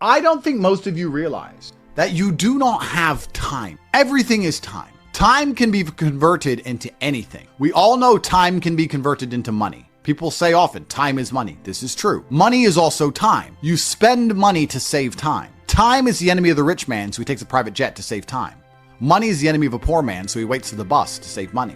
I don't think most of you realize that you do not have time. Everything is time. Time can be converted into anything. We all know time can be converted into money. People say often, time is money. This is true. Money is also time. You spend money to save time. Time is the enemy of the rich man, so he takes a private jet to save time. Money is the enemy of a poor man, so he waits for the bus to save money.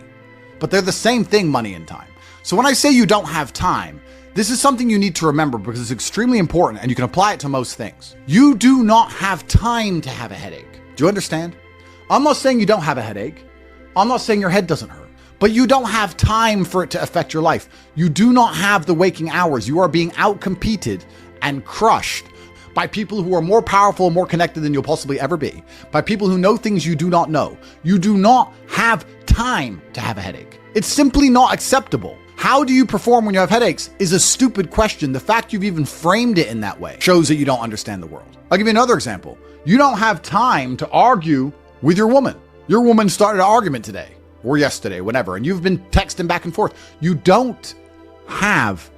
But they're the same thing, money and time. So when I say you don't have time, this is something you need to remember because it's extremely important and you can apply it to most things. You do not have time to have a headache. Do you understand? I'm not saying you don't have a headache. I'm not saying your head doesn't hurt. But you don't have time for it to affect your life. You do not have the waking hours. You are being outcompeted and crushed by people who are more powerful and more connected than you'll possibly ever be. By people who know things you do not know. You do not have time to have a headache. It's simply not acceptable. How do you perform when you have headaches is a stupid question. The fact you've even framed it in that way shows that you don't understand the world. I'll give you another example. You don't have time to argue with your woman. Your woman started an argument today or yesterday, whenever, and you've been texting back and forth. You don't have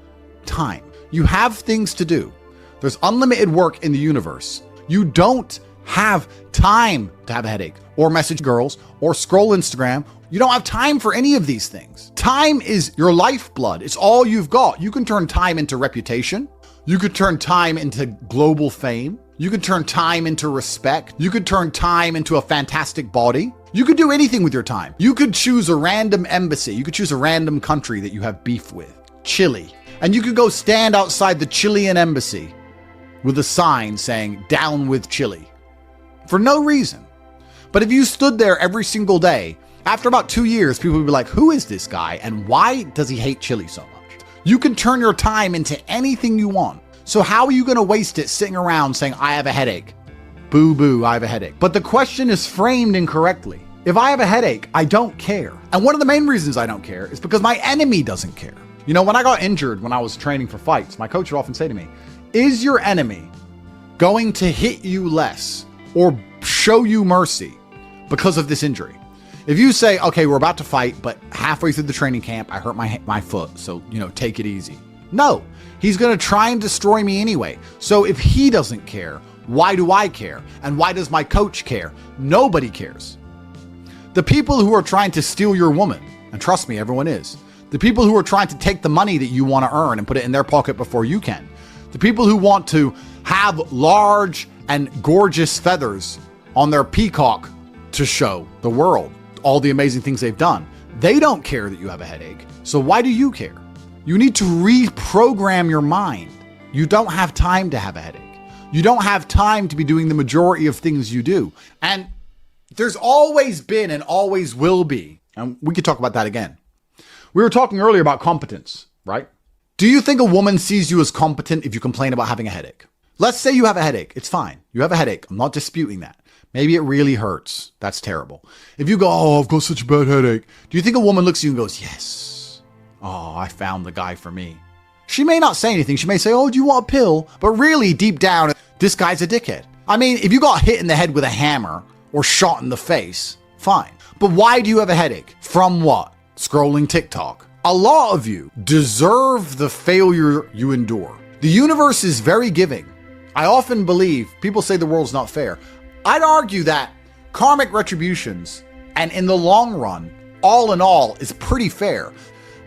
time. You have things to do. There's unlimited work in the universe. You don't have time to have a headache or message girls or scroll Instagram. You don't have time for any of these things. Time is your lifeblood. It's all you've got. You can turn time into reputation. You could turn time into global fame. You could turn time into respect. You could turn time into a fantastic body. You could do anything with your time. You could choose a random embassy. You could choose a random country that you have beef with. Chile. And you could go stand outside the Chilean embassy with a sign saying, "Down with Chile." For no reason. But if you stood there every single day, after about 2 years, people would be like, who is this guy and why does he hate Chile so much? You can turn your time into anything you want. So how are you going to waste it sitting around saying, I have a headache? Boo boo, I have a headache. But the question is framed incorrectly. If I have a headache, I don't care. And one of the main reasons I don't care is because my enemy doesn't care. You know, when I got injured when I was training for fights, my coach would often say to me, is your enemy going to hit you less or show you mercy because of this injury? If you say, okay, we're about to fight, but halfway through the training camp, I hurt my foot, so, take it easy. No, he's going to try and destroy me anyway. So if he doesn't care, why do I care? And why does my coach care? Nobody cares. The people who are trying to steal your woman, and trust me, everyone is. The people who are trying to take the money that you want to earn and put it in their pocket before you can. The people who want to have large and gorgeous feathers on their peacock to show the world all the amazing things they've done. They don't care that you have a headache. So why do you care? You need to reprogram your mind. You don't have time to have a headache. You don't have time to be doing the majority of things you do. And there's always been and always will be, and we could talk about that again. We were talking earlier about competence, right? Do you think a woman sees you as competent if you complain about having a headache? Let's say you have a headache. It's fine. You have a headache. I'm not disputing that. Maybe it really hurts. That's terrible. If you go, oh, I've got such a bad headache. Do you think a woman looks at you and goes, yes. Oh, I found the guy for me. She may not say anything. She may say, oh, do you want a pill? But really deep down, this guy's a dickhead. I mean, if you got hit in the head with a hammer or shot in the face, fine. But why do you have a headache? From what? Scrolling TikTok. A lot of you deserve the failure you endure. The universe is very giving. I often believe people say the world's not fair. I'd argue that karmic retributions, and in the long run, all in all, is pretty fair.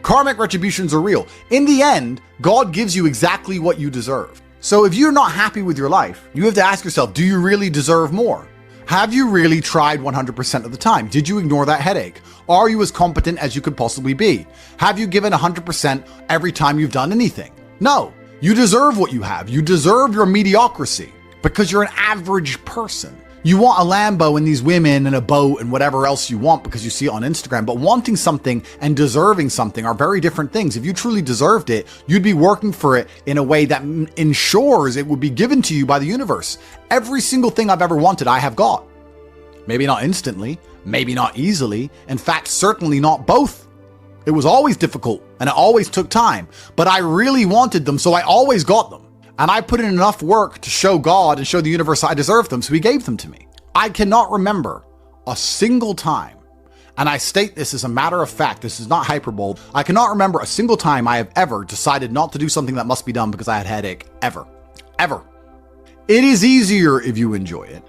Karmic retributions are real. In the end, God gives you exactly what you deserve. So if you're not happy with your life, you have to ask yourself, do you really deserve more? Have you really tried 100% of the time? Did you ignore that headache? Are you as competent as you could possibly be? Have you given 100% every time you've done anything? No. You deserve what you have. You deserve your mediocrity because you're an average person. You want a Lambo and these women and a boat and whatever else you want because you see it on Instagram. But wanting something and deserving something are very different things. If you truly deserved it, you'd be working for it in a way that ensures it would be given to you by the universe. Every single thing I've ever wanted, I have got. Maybe not instantly, maybe not easily. In fact, certainly not both. It was always difficult and it always took time, but I really wanted them, so I always got them. And I put in enough work to show God and show the universe I deserved them, so he gave them to me. I cannot remember a single time, and I state this as a matter of fact, this is not hyperbole, I cannot remember a single time I have ever decided not to do something that must be done because I had a headache, ever. Ever. It is easier if you enjoy it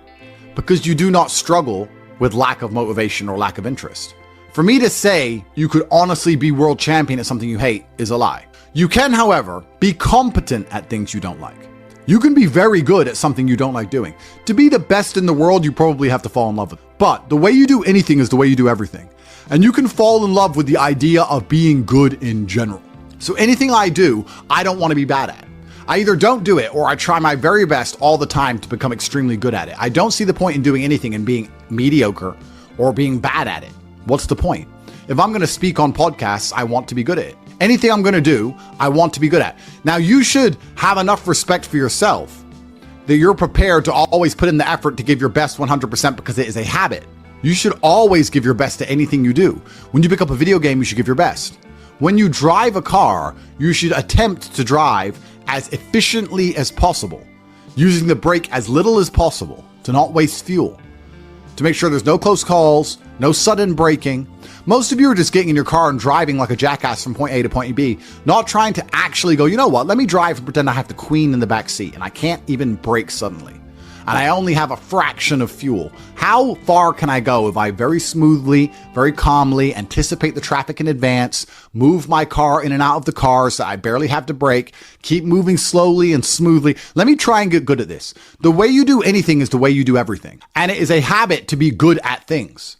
because you do not struggle with lack of motivation or lack of interest. For me to say you could honestly be world champion at something you hate is a lie. You can, however, be competent at things you don't like. You can be very good at something you don't like doing. To be the best in the world, you probably have to fall in love with it. But the way you do anything is the way you do everything. And you can fall in love with the idea of being good in general. So anything I do, I don't want to be bad at. I either don't do it or I try my very best all the time to become extremely good at it. I don't see the point in doing anything and being mediocre or being bad at it. What's the point? If I'm going to speak on podcasts, I want to be good at it. Anything I'm going to do, I want to be good at. Now, you should have enough respect for yourself that you're prepared to always put in the effort to give your best 100% because it is a habit. You should always give your best to anything you do. When you pick up a video game, you should give your best. When you drive a car, you should attempt to drive as efficiently as possible, using the brake as little as possible to not waste fuel, to make sure there's no close calls, no sudden braking. Most of you are just getting in your car and driving like a jackass from point A to point B, not trying to actually go, you know what, let me drive and pretend I have the queen in the back seat and I can't even brake suddenly. And I only have a fraction of fuel. How far can I go if I very smoothly, very calmly anticipate the traffic in advance, move my car in and out of the car so I barely have to brake, keep moving slowly and smoothly? Let me try and get good at this. The way you do anything is the way you do everything. And it is a habit to be good at things.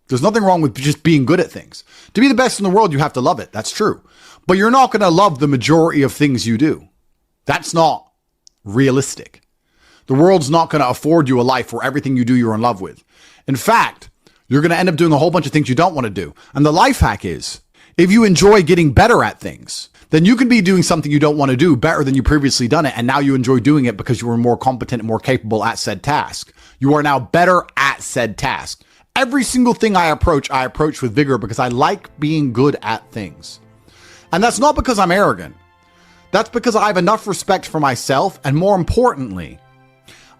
There's nothing wrong with just being good at things. To be the best in the world, you have to love it. That's true. But you're not going to love the majority of things you do. That's not realistic. The world's not going to afford you a life where everything you do you're in love with. In fact, you're going to end up doing a whole bunch of things you don't want to do. And the life hack is, if you enjoy getting better at things, then you can be doing something you don't want to do better than you previously done it. And now you enjoy doing it because you were more competent and more capable at said task. You are now better at said task. Every single thing I approach with vigor because I like being good at things. And that's not because I'm arrogant. That's because I have enough respect for myself. And more importantly,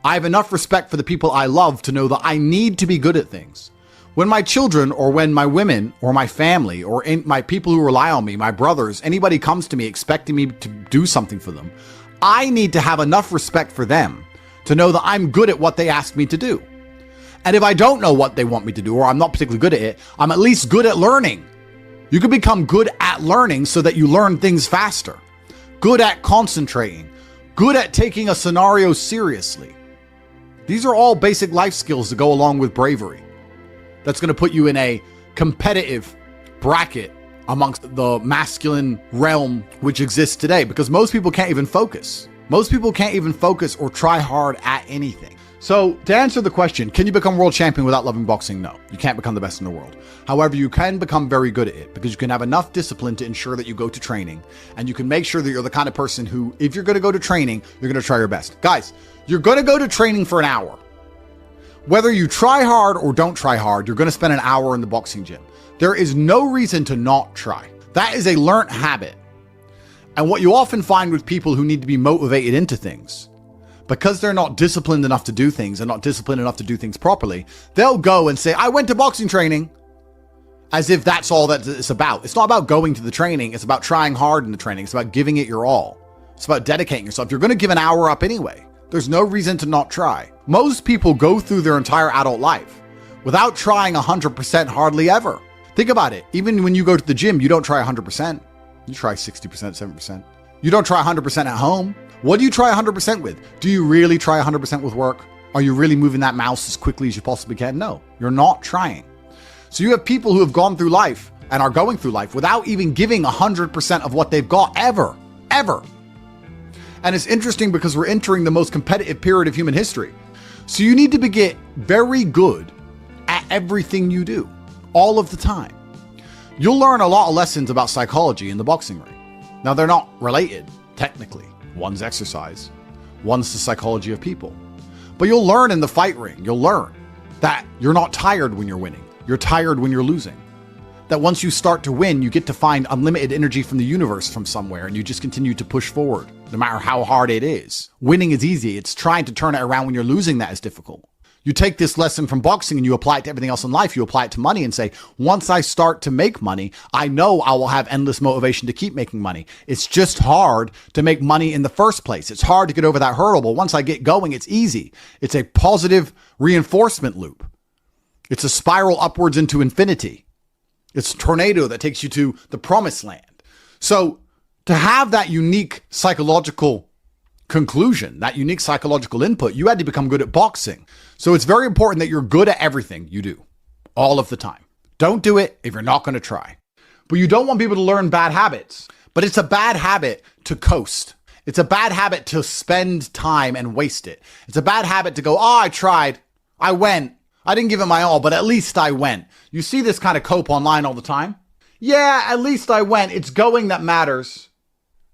I have enough respect for the people I love to know that I need to be good at things. When my children or when my women or my family or my people who rely on me, my brothers, anybody comes to me expecting me to do something for them, I need to have enough respect for them to know that I'm good at what they ask me to do. And if I don't know what they want me to do or I'm not particularly good at it, I'm at least good at learning. You can become good at learning so that you learn things faster. Good at concentrating. Good at taking a scenario seriously. These are all basic life skills that go along with bravery. That's going to put you in a competitive bracket amongst the masculine realm which exists today because most people can't even focus. Most people can't even focus or try hard at anything. So to answer the question, can you become world champion without loving boxing? No, you can't become the best in the world. However, you can become very good at it because you can have enough discipline to ensure that you go to training and you can make sure that you're the kind of person who, if you're going to go to training, you're going to try your best. Guys, you're going to go to training for an hour. Whether you try hard or don't try hard, you're going to spend an hour in the boxing gym. There is no reason to not try. That is a learned habit. And what you often find with people who need to be motivated into things, because they're not disciplined enough to do things and not disciplined enough to do things properly, they'll go and say, I went to boxing training, as if that's all that it's about. It's not about going to the training. It's about trying hard in the training. It's about giving it your all. It's about dedicating yourself. You're going to give an hour up anyway. There's no reason to not try. Most people go through their entire adult life without trying 100% hardly ever. Think about it. Even when you go to the gym, you don't try 100%. You try 60%, 70%. You don't try 100% at home. What do you try 100% with? Do you really try 100% with work? Are you really moving that mouse as quickly as you possibly can? No, you're not trying. So you have people who have gone through life and are going through life without even giving 100% of what they've got ever. And it's interesting because we're entering the most competitive period of human history. So you need to get very good at everything you do all of the time. You'll learn a lot of lessons about psychology in the boxing ring. Now, they're not related, technically. One's exercise, one's the psychology of people. But you'll learn in the fight ring, you'll learn that you're not tired when you're winning. You're tired when you're losing. That once you start to win, you get to find unlimited energy from the universe from somewhere, and you just continue to push forward, no matter how hard it is. Winning is easy. It's trying to turn it around when you're losing that is difficult. You take this lesson from boxing and you apply it to everything else in life. You apply it to money and say, once I start to make money, I know I will have endless motivation to keep making money. It's just hard to make money in the first place. It's hard to get over that hurdle, but once I get going, it's easy. It's a positive reinforcement loop. It's a spiral upwards into infinity. It's a tornado that takes you to the promised land. So to have that unique psychological conclusion, that unique psychological input, you had to become good at boxing. So it's very important that you're good at everything you do all of the time. Don't do it if you're not going to try. But you don't want people to learn bad habits. But it's a bad habit to coast. It's a bad habit to spend time and waste it. It's a bad habit to go, oh, I tried. I went. I didn't give it my all, but at least I went. You see this kind of cope online all the time. Yeah, at least I went. It's going that matters.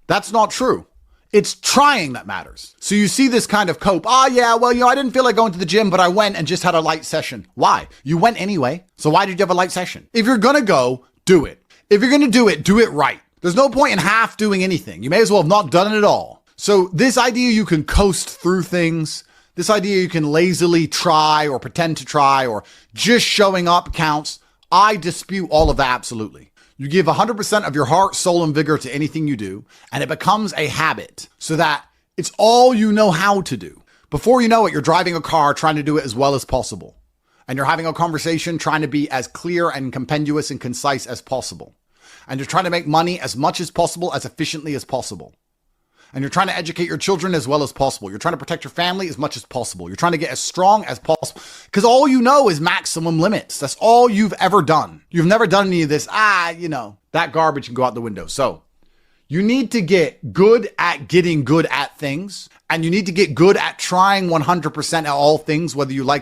That's not true. It's trying that matters. So you see this kind of cope. Oh, yeah, well, I didn't feel like going to the gym, but I went and just had a light session. Why? You went anyway. So why did you have a light session? If you're going to go, do it. If you're going to do it right. There's no point in half doing anything. You may as well have not done it at all. So this idea you can coast through things, this idea you can lazily try or pretend to try or just showing up counts, I dispute all of that absolutely. You give 100% of your heart, soul, and vigor to anything you do, and it becomes a habit so that it's all you know how to do. Before you know it, you're driving a car trying to do it as well as possible. And you're having a conversation trying to be as clear and compendious and concise as possible. And you're trying to make money as much as possible, as efficiently as possible. And you're trying to educate your children as well as possible. You're trying to protect your family as much as possible. You're trying to get as strong as possible. Because all you know is maximum limits. That's all you've ever done. You've never done any of this. That garbage can go out the window. So you need to get good at getting good at things. And you need to get good at trying 100% at all things, whether you like